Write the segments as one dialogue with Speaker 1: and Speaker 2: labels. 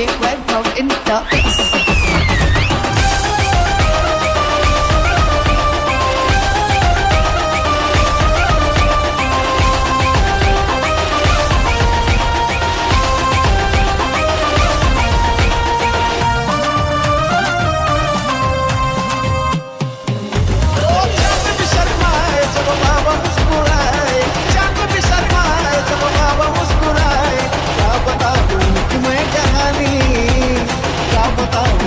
Speaker 1: DJ Webcom in the mix.
Speaker 2: बताऊं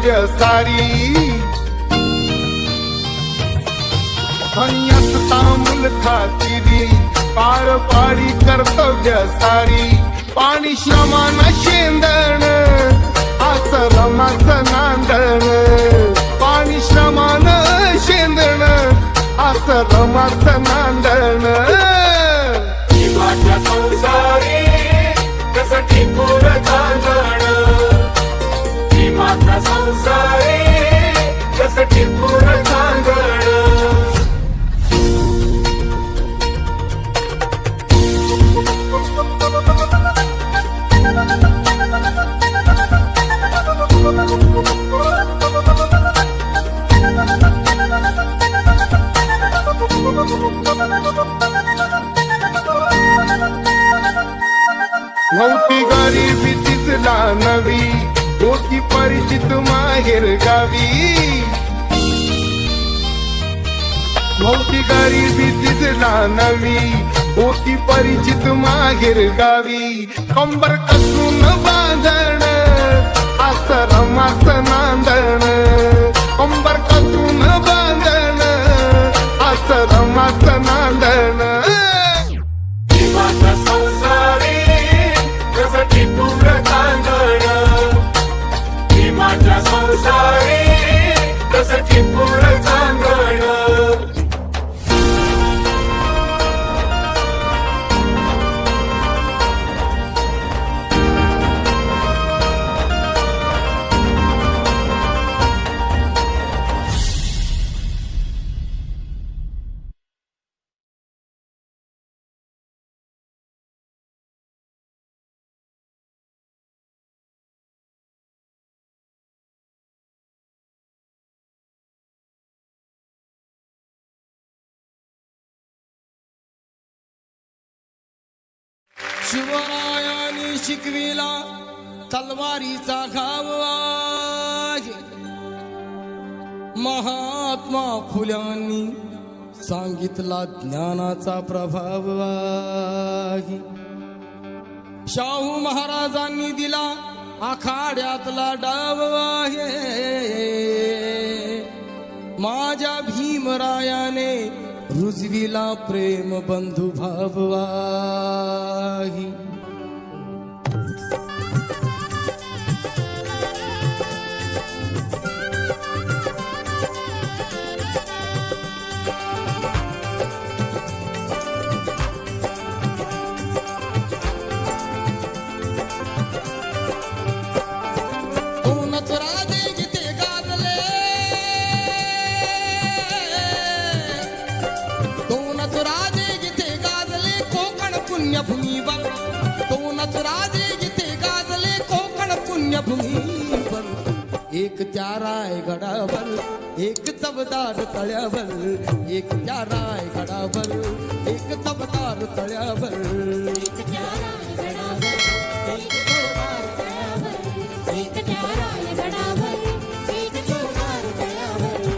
Speaker 2: कर्तव्य सारी संयत तामुल खातिरी पार पाडी कर्तव्य सारी पाणी श्रमान शेंदण आश्रमाच नांदण पाणी श्रमान शेंदण आश्रमाच नांदण
Speaker 3: माझ्या संसारी कसं टिपूर चांदण माझा संसारी कसं टिपूर चांदण
Speaker 2: नव्हती गरिबी तिचला नवी होती परिचित माहेर गावी नव्हती गरिबी तिचला नवी होती परिचित माहेर गावी कंबर कसून बांधण आश्रमाच नांदण कंबर कसून बांधण आश्रमाच नांदण
Speaker 3: माझा संसारी कसं टिपूर चांदण माझ्या संसारी कसं टिपूर चांदण
Speaker 4: शिवरायांनी शिकविला तलवारीचा घाव आहे महात्मा फुल्यांनी सांगितला ज्ञानाचा प्रभाव आहे शाहू महाराजांनी दिला आखाड्यातला डाव आहे माझ्या भीमरायाने रुजविला प्रेम बंधू भाव आहे पुण्यभूमीवर दोनच राजे जिथे गाजले कोकण पुण्यभूमीवर एक त्या रायगडावर एक चवदार तळ्यावर एक त्या रायगडावर एक चवदार तळ्यावर एक त्या रायगडावर एक चवदार तळ्यावर एक त्या रायगडावर एक चवदार तळ्यावर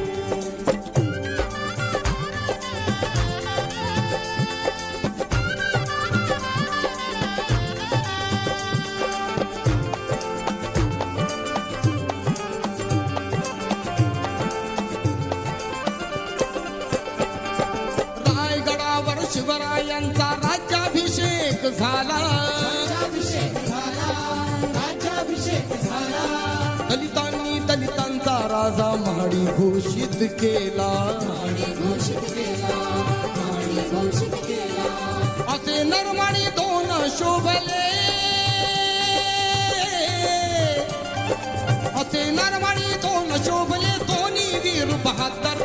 Speaker 4: शिवरायांचा राज्याभिषेक झाला दलितांनी दलितांचा राजा महाडी घोषित केला असे नरमाडी दोन शोभले असे नरमाडी दोन शोभले दोन्ही वीर बहादर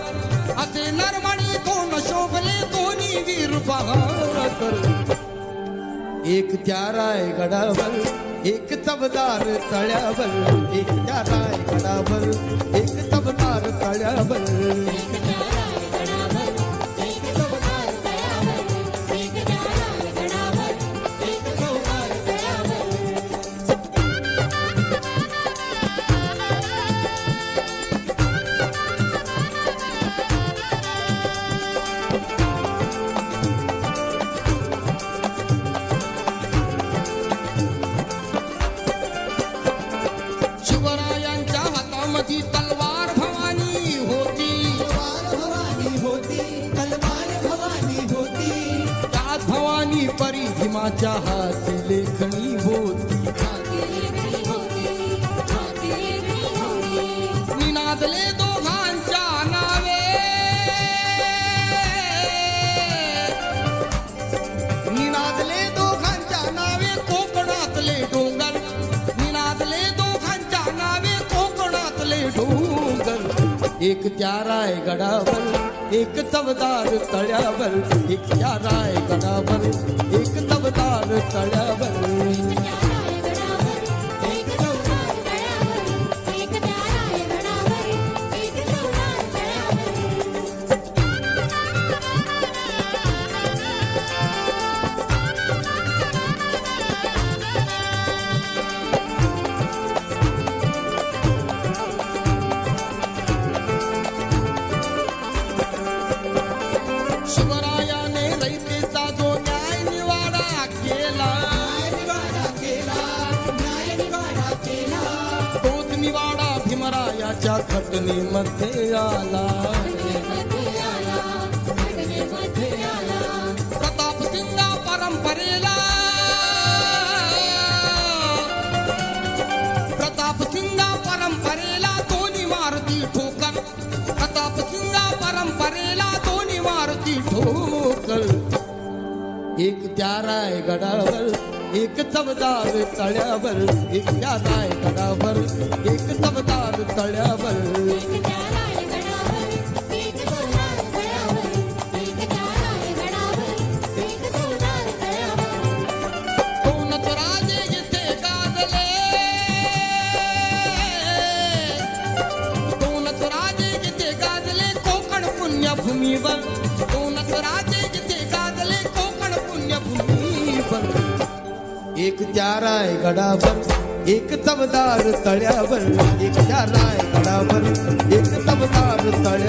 Speaker 4: असे नरमाडी दोन शोभले दोन्ही वीर बहादर एक त्या रायगडावर एक चवदार तळ्यावर एक त्या रायगडावर एक चवदार तळ्यावर ती तलवार भवानी होती, त्यात भवानी परी भीमाच्या हाती लेखणी होती. निनादले दोघांच्या नावे, निनादले दोघांच्या नावे कोकणातले डोंगर, निनादले दोघांच्या नावे कोकणातले डोंगर. एक त्या रायगडावर एक चवदार तळ्यावर, एक त्या रायगडावर एक चवदार तळ्यावर. शिवरायाने रयतेचा जो न्याय निवाडा केला, तोच निवाडा भीमरायाच्या घटनेमध्ये आला. प्रतापसिंगा परंपरेला, प्रतापसिंगा परंपरेला दोन्ही मारुती ठोकर, प्रतापसिंगा परंपरेला दोन्ही मारुती ठोकर. एक त्या रायगडावर एक चवदार तळ्यावर, एक त्या रायगडावर एक चवदार तळ्यावर. दोनच राजे इथे गाजले, दोनच राजे इथे गाजले कोकण पुण्यभूमीवर, दोनच राजे इथे गाजले कोकण पुण्यभूमीवर. एक त्या रायगडावर एक चवदार तळ्यावर, एक त्या रायगडावर एक चवदार तळ्यावर.